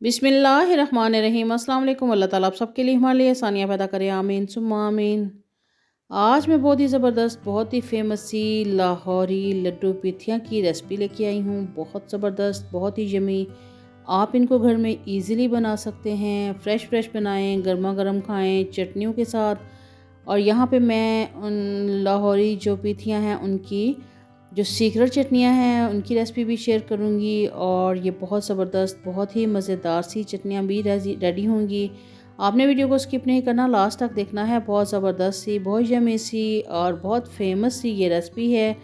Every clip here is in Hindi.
बिस्मिल्लाहिर्रहमानिर्रहीम। अस्सलाम वालेकुम। अल्लाह ताला आप सबके लिए हमारे लिए आसानियाँ पैदा करे, आमीन सुम्मा आमीन। आज मैं बहुत ही ज़बरदस्त, बहुत ही फेमस सी लाहौरी लड्डू पिथिया की रेसिपी लेके आई हूँ। बहुत ज़बरदस्त, बहुत ही यमी। आप इनको घर में इजीली बना सकते हैं। फ़्रेश बनाएं, गर्मा गर्म खाएं चटनियों के साथ। और यहाँ पे मैं उन लाहौरी जो पिथियाँ हैं उनकी जो सीक्रेट चटनियाँ हैं उनकी रेसिपी भी शेयर करूँगी। और ये बहुत ज़बरदस्त, बहुत ही मज़ेदार सी चटनियाँ भी रेडी होंगी। आपने वीडियो को स्किप नहीं करना, लास्ट तक देखना है। बहुत ज़बरदस्त सी, बहुत यमी सी और बहुत फेमस सी ये रेसिपी है।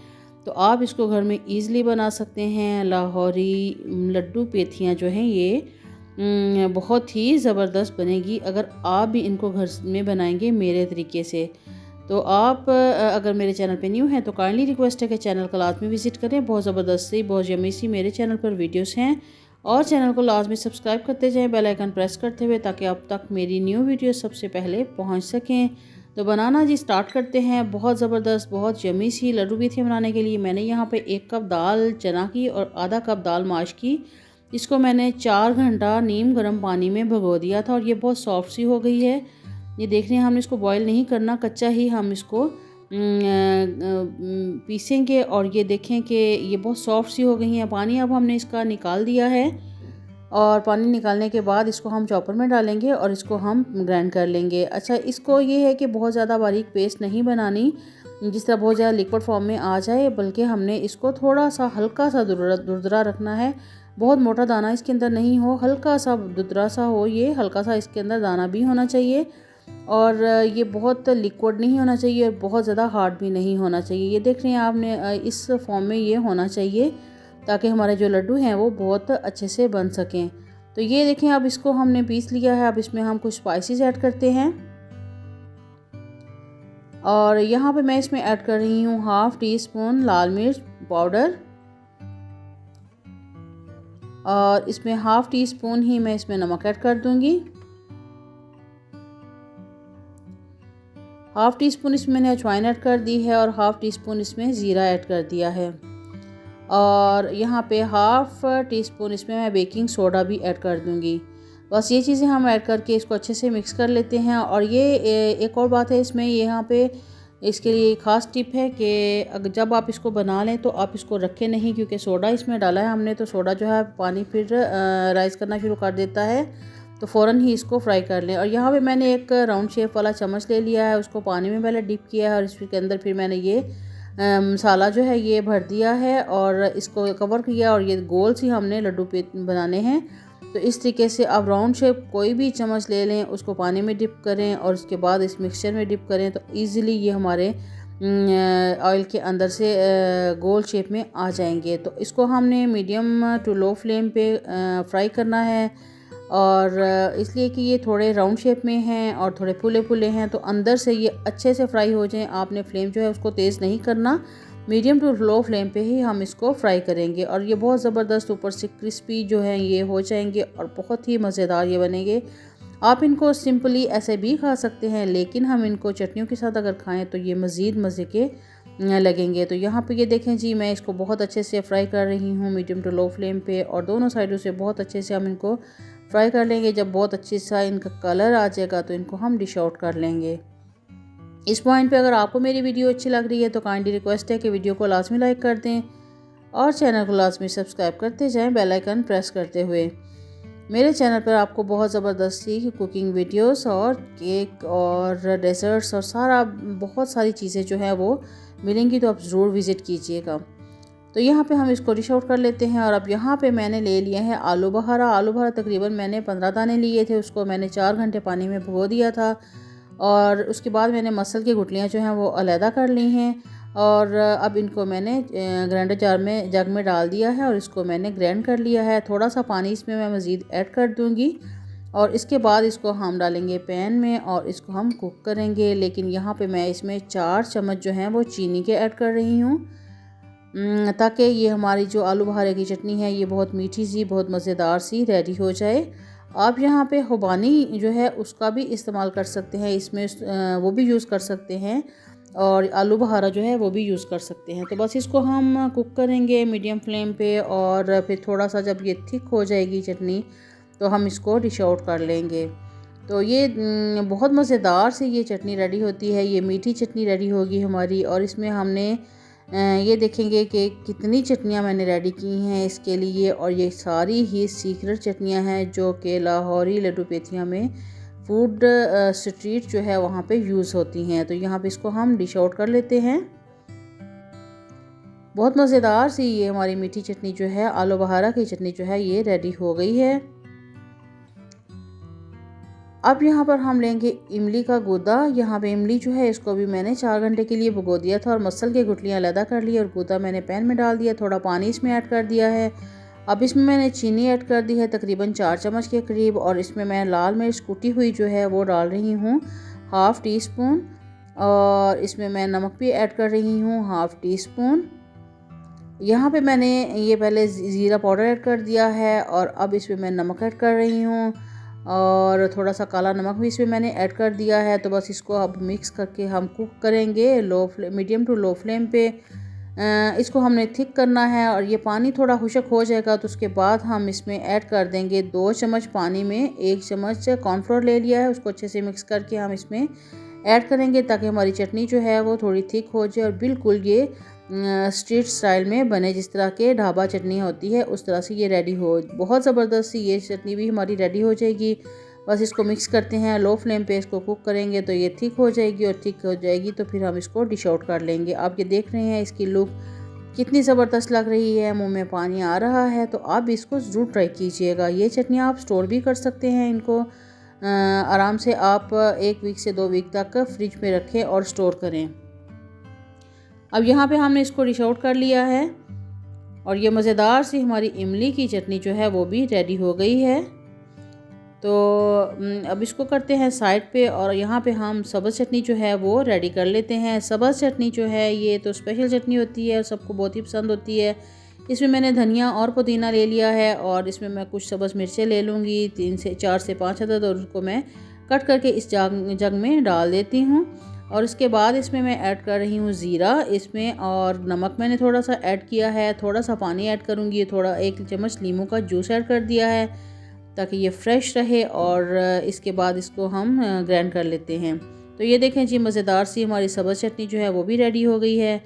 तो आप इसको घर में ईज़िली बना सकते हैं। लाहौरी लड्डू पेथियाँ जो हैं ये बहुत ही ज़बरदस्त बनेगी अगर आप भी इनको घर में बनाएंगे मेरे तरीके से। तो आप अगर मेरे चैनल पे न्यू हैं तो काइंडली रिक्वेस्ट है कि चैनल को लाजमी विज़िट करें। बहुत ज़बरदस्त सी, बहुत यमी सी मेरे चैनल पर वीडियोस हैं। और चैनल को लाजमी सब्सक्राइब करते जाएं, बेल आइकन प्रेस करते हुए, ताकि आप तक मेरी न्यू वीडियो सबसे पहले पहुंच सकें। तो बनाना जी स्टार्ट करते हैं। बहुत ज़बरदस्त, बहुत यमी सी लड्डू पिथिया बनाने के लिए मैंने यहाँ पर 1 कप दाल चना की और आधा कप दाल माश की। इसको मैंने 4 घंटा नीम गर्म पानी में भिगो दिया था और ये बहुत सॉफ्ट सी हो गई है। ये देख रहे हैं, हमने इसको बॉईल नहीं करना, कच्चा ही हम इसको पीसेंगे। और ये देखें कि ये बहुत सॉफ्ट सी हो गई हैं। पानी अब हमने इसका निकाल दिया है और पानी निकालने के बाद इसको हम चॉपर में डालेंगे और इसको हम ग्राइंड कर लेंगे। अच्छा, इसको ये है कि बहुत ज़्यादा बारीक पेस्ट नहीं बनानी जिस तरह बहुत ज़्यादा लिक्विड फॉर्म में आ जाए, बल्कि हमने इसको थोड़ा सा हल्का सा दुरदरा रखना है। बहुत मोटा दाना इसके अंदर नहीं हो, हल्का सा दुदरा सा हो, ये हल्का सा इसके अंदर दाना भी होना चाहिए। और ये बहुत लिक्विड नहीं होना चाहिए और बहुत ज़्यादा हार्ड भी नहीं होना चाहिए। ये देख रहे हैं आपने, इस फॉर्म में ये होना चाहिए ताकि हमारे जो लड्डू हैं वो बहुत अच्छे से बन सकें। तो ये देखें, अब इसको हमने पीस लिया है। अब इसमें हम कुछ स्पाइसेस ऐड करते हैं। और यहाँ पे मैं इसमें ऐड कर रही हूँ 1/2 टीस्पून लाल मिर्च पाउडर। और इसमें 1/2 टीस्पून ही मैं इसमें नमक ऐड कर दूँगी। 1/2 टीस्पून इसमें मैंने अजवाइन ऐड कर दी है और 1/2 टीस्पून इसमें ज़ीरा ऐड कर दिया है। और यहाँ पे 1/2 टीस्पून इसमें मैं बेकिंग सोडा भी ऐड कर दूँगी। बस ये चीज़ें हम ऐड करके इसको अच्छे से मिक्स कर लेते हैं। और ये एक और बात है इसमें, यहाँ पे इसके लिए ख़ास टिप है कि अगर जब आप इसको बना लें तो आप इसको रखें नहीं, क्योंकि सोडा इसमें डाला है हमने, तो सोडा जो है पानी फिर राइज़ करना शुरू कर देता है। तो फ़ौरन ही इसको फ्राई कर लें। और यहाँ पे मैंने एक राउंड शेप वाला चम्मच ले लिया है, उसको पानी में पहले डिप किया है और इसके अंदर फिर मैंने ये मसाला जो है ये भर दिया है और इसको कवर किया। और ये गोल सी हमने लड्डू पे बनाने हैं। तो इस तरीके से आप राउंड शेप कोई भी चम्मच ले लें, उसको पानी में डिप करें और उसके बाद इस मिक्सचर में डिप करें, तो ईज़िली ये हमारे ऑयल के अंदर से गोल शेप में आ जाएंगे। तो इसको हमने मीडियम टू लो फ्लेम पे फ्राई करना है। और इसलिए कि ये थोड़े राउंड शेप में हैं और थोड़े फूले फूले हैं, तो अंदर से ये अच्छे से फ्राई हो जाएं। आपने फ्लेम जो है उसको तेज़ नहीं करना, मीडियम टू लो फ्लेम पे ही हम इसको फ्राई करेंगे। और ये बहुत ज़बरदस्त ऊपर से क्रिस्पी जो है ये हो जाएंगे और बहुत ही मज़ेदार ये बनेंगे। आप इनको सिंपली ऐसे भी खा सकते हैं, लेकिन हम इनको चटनियों के साथ अगर खाएं तो ये मज़ीद मज़े के लगेंगे। तो यहाँ पे ये देखें जी, मैं इसको बहुत अच्छे से फ्राई कर रही हूँ मीडियम टू लो फ्लेम पे। और दोनों साइडों से बहुत अच्छे से हम इनको फ्राई कर लेंगे। जब बहुत अच्छे सा इनका कलर आ जाएगा तो इनको हम डिश आउट कर लेंगे। इस पॉइंट पे अगर आपको मेरी वीडियो अच्छी लग रही है तो काइंडली रिक्वेस्ट है कि वीडियो को लाजमी लाइक कर दें और चैनल को लाजमी सब्सक्राइब करते जाएं, बेल आइकन प्रेस करते हुए। मेरे चैनल पर आपको बहुत ज़बरदस्त सी कुकिंग वीडियोस और केक और डेजर्ट्स और बहुत सारी चीज़ें जो है वो मिलेंगी, तो आप ज़रूर विज़िट कीजिएगा। तो यहाँ पे हम इसको डिश आउट कर लेते हैं। और अब यहाँ पे मैंने ले लिया है आलू बहारा। आलू बहारा तकरीबन मैंने 15 दाने लिए थे, उसको मैंने 4 घंटे पानी में भिगो दिया था। और उसके बाद मैंने मसल की गुठलियाँ जो हैं वो अलहदा कर ली हैं। और अब इनको मैंने ग्राइंडर जग में डाल दिया है और इसको मैंने ग्राइंड कर लिया है। थोड़ा सा पानी इसमें मैं मज़ीद ऐड कर दूँगी और इसके बाद इसको हम डालेंगे पैन में और इसको हम कुक करेंगे। लेकिन यहाँ पे मैं इसमें 4 चम्मच जो हैं वो चीनी के ऐड कर रही हूँ, ताकि ये हमारी जो आलू बहारे की चटनी है ये बहुत मीठी सी, बहुत मज़ेदार सी रेडी हो जाए। आप यहाँ पे खुबानी जो है उसका भी इस्तेमाल कर सकते हैं, इसमें वो भी यूज़ कर सकते हैं और आलू बहारा जो है वो भी यूज़ कर सकते हैं। तो बस इसको हम कुक करेंगे मीडियम फ्लेम पे। और फिर थोड़ा सा जब ये थिक हो जाएगी चटनी तो हम इसको डिश आउट कर लेंगे। तो ये बहुत मज़ेदार से ये चटनी रेडी होती है। ये मीठी चटनी रेडी होगी हमारी। और इसमें हमने ये देखेंगे कि कितनी चटनियाँ मैंने रेडी की हैं इसके लिए, और ये सारी ही सीक्रेट चटनियाँ हैं जो कि लाहौरी लड्डू पेथियाँ में फूड स्ट्रीट जो है वहाँ पे यूज़ होती हैं। तो यहाँ पे इसको हम डिश आउट कर लेते हैं। बहुत मज़ेदार सी ये हमारी मीठी चटनी जो है, आलू बहारा की चटनी जो है, ये रेडी हो गई है। अब यहाँ पर हम लेंगे इमली का गूदा। यहाँ पे इमली जो है इसको भी मैंने 4 घंटे के लिए भिगो दिया था और मसल के गुठलियाँ अलग कर ली और गूदा मैंने पैन में डाल दिया। थोड़ा पानी इसमें ऐड कर दिया है। अब इसमें मैंने चीनी ऐड कर दी है तकरीबन 4 चम्मच के करीब, और इसमें मैं लाल मिर्च कुटी हुई जो है वो डाल रही हूँ 1/2 टीस्पून, और इसमें मैं नमक भी ऐड कर रही हूँ 1/2 टीस्पून। यहाँ पे मैंने ये पहले ज़ीरा पाउडर ऐड कर दिया है और अब इसमें मैं नमक ऐड कर रही हूँ और थोड़ा सा काला नमक भी इसमें मैंने ऐड कर दिया है। तो बस इसको अब मिक्स करके हम कुक करेंगे मीडियम टू लो फ्लेम पे। इसको हमने थिक करना है और ये पानी थोड़ा खुशक हो जाएगा तो उसके बाद हम इसमें ऐड कर देंगे 2 चम्मच पानी में 1 चम्मच कॉर्नफ्लोर ले लिया है, उसको अच्छे से मिक्स करके हम इसमें ऐड करेंगे ताकि हमारी चटनी जो है वो थोड़ी थिक हो जाए और बिल्कुल ये स्ट्रीट स्टाइल में बने, जिस तरह के ढाबा चटनी होती है उस तरह से ये रेडी हो। बहुत ज़बरदस्त सी ये चटनी भी हमारी रेडी हो जाएगी। बस इसको मिक्स करते हैं, लो फ्लेम पे इसको कुक करेंगे तो ये थिक हो जाएगी, और थिक हो जाएगी तो फिर हम इसको डिश आउट कर लेंगे। आप ये देख रहे हैं इसकी लुक कितनी ज़बरदस्त लग रही है, मुंह में पानी आ रहा है। तो आप इसको ज़रूर ट्राई कीजिएगा। ये चटनियाँ आप स्टोर भी कर सकते हैं, इनको आराम से आप 1 वीक से 2 वीक तक फ्रिज में रखें और स्टोर करें। अब यहाँ पे हमने इसको डिश आउट कर लिया है और ये मज़ेदार सी हमारी इमली की चटनी जो है वो भी रेडी हो गई है। तो अब इसको करते हैं साइड पे, और यहाँ पे हम सब्ज़ चटनी जो है वो रेडी कर लेते हैं। सब्ज़ चटनी जो है ये तो स्पेशल चटनी होती है और सबको बहुत ही पसंद होती है। इसमें मैंने धनिया और पुदीना ले लिया है और इसमें मैं कुछ सब्ज़ मिर्चें ले लूँगी 4 से 5 अदद, और उसको मैं कट करके इस जग में डाल देती हूँ। और इसके बाद इसमें मैं ऐड कर रही हूँ ज़ीरा इसमें, और नमक मैंने थोड़ा सा ऐड किया है, थोड़ा सा पानी ऐड करूँगी, थोड़ा 1 चम्मच नींबू का जूस ऐड कर दिया है ताकि ये फ्रेश रहे। और इसके बाद इसको हम ग्राइंड कर लेते हैं। तो ये देखें जी, मज़ेदार सी हमारी सब्ज़ चटनी जो है वो भी रेडी हो गई है।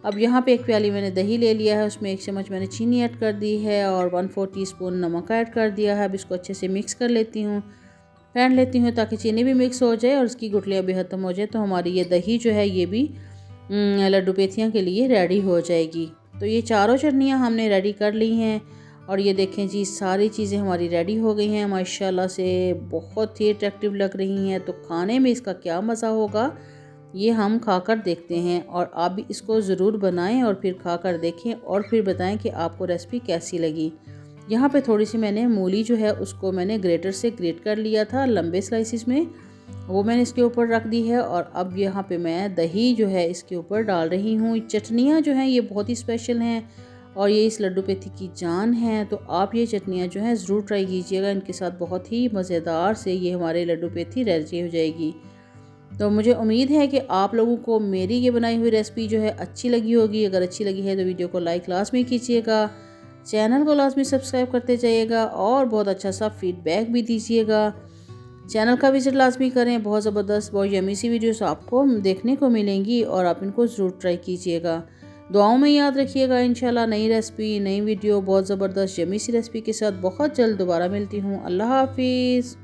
अब यहाँ पे 1 प्याली मैंने दही ले लिया है, उसमें 1 चम्मच मैंने चीनी ऐड कर दी है और 1/4 टीस्पून नमक ऐड कर दिया है। अब इसको अच्छे से मिक्स कर लेती हूँ, फेंट लेती हूँ ताकि चीनी भी मिक्स हो जाए और उसकी गुठलियाँ भी ख़त्म हो जाए। तो हमारी ये दही जो है ये भी लड्डू पेथियाँ के लिए रेडी हो जाएगी। तो ये चारों चटनियाँ हमने रेडी कर ली हैं और ये देखें जी, सारी चीज़ें हमारी रेडी हो गई हैं माशाल्लाह से, बहुत ही अट्रैक्टिव लग रही हैं। तो खाने में इसका क्या मज़ा होगा ये हम खाकर देखते हैं, और आप भी इसको ज़रूर बनाएं और फिर खाकर देखें और फिर बताएं कि आपको रेसिपी कैसी लगी। यहाँ पे थोड़ी सी मैंने मूली जो है उसको मैंने ग्रेटर से ग्रेट कर लिया था लंबे स्लाइसिस में, वो मैंने इसके ऊपर रख दी है। और अब यहाँ पे मैं दही जो है इसके ऊपर डाल रही हूँ। चटनियाँ जो हैं ये बहुत ही स्पेशल हैं और ये इस लड्डू पेथी की जान है। तो आप ये चटनियाँ जो हैं ज़रूर ट्राई कीजिएगा, इनके साथ बहुत ही मज़ेदार से ये हमारे लड्डू पेथी रेडी हो जाएगी। तो मुझे उम्मीद है कि आप लोगों को मेरी ये बनाई हुई रेसिपी जो है अच्छी लगी होगी। अगर अच्छी लगी है तो वीडियो को लाइक लाजमी कीजिएगा, चैनल को लाजमी सब्सक्राइब करते जाइएगा और बहुत अच्छा सा फीडबैक भी दीजिएगा। चैनल का विजिट लाजमी करें, बहुत ज़बरदस्त बहुत यमी सी वीडियोस आपको देखने को मिलेंगी और आप इनको ज़रूर ट्राई कीजिएगा। दुआओं में याद रखिएगा। इंशाल्लाह नई रेसिपी, नई वीडियो, बहुत ज़बरदस्त यमी सी रेसिपी के साथ बहुत जल्द दोबारा मिलती हूँ। अल्लाह हाफिज़।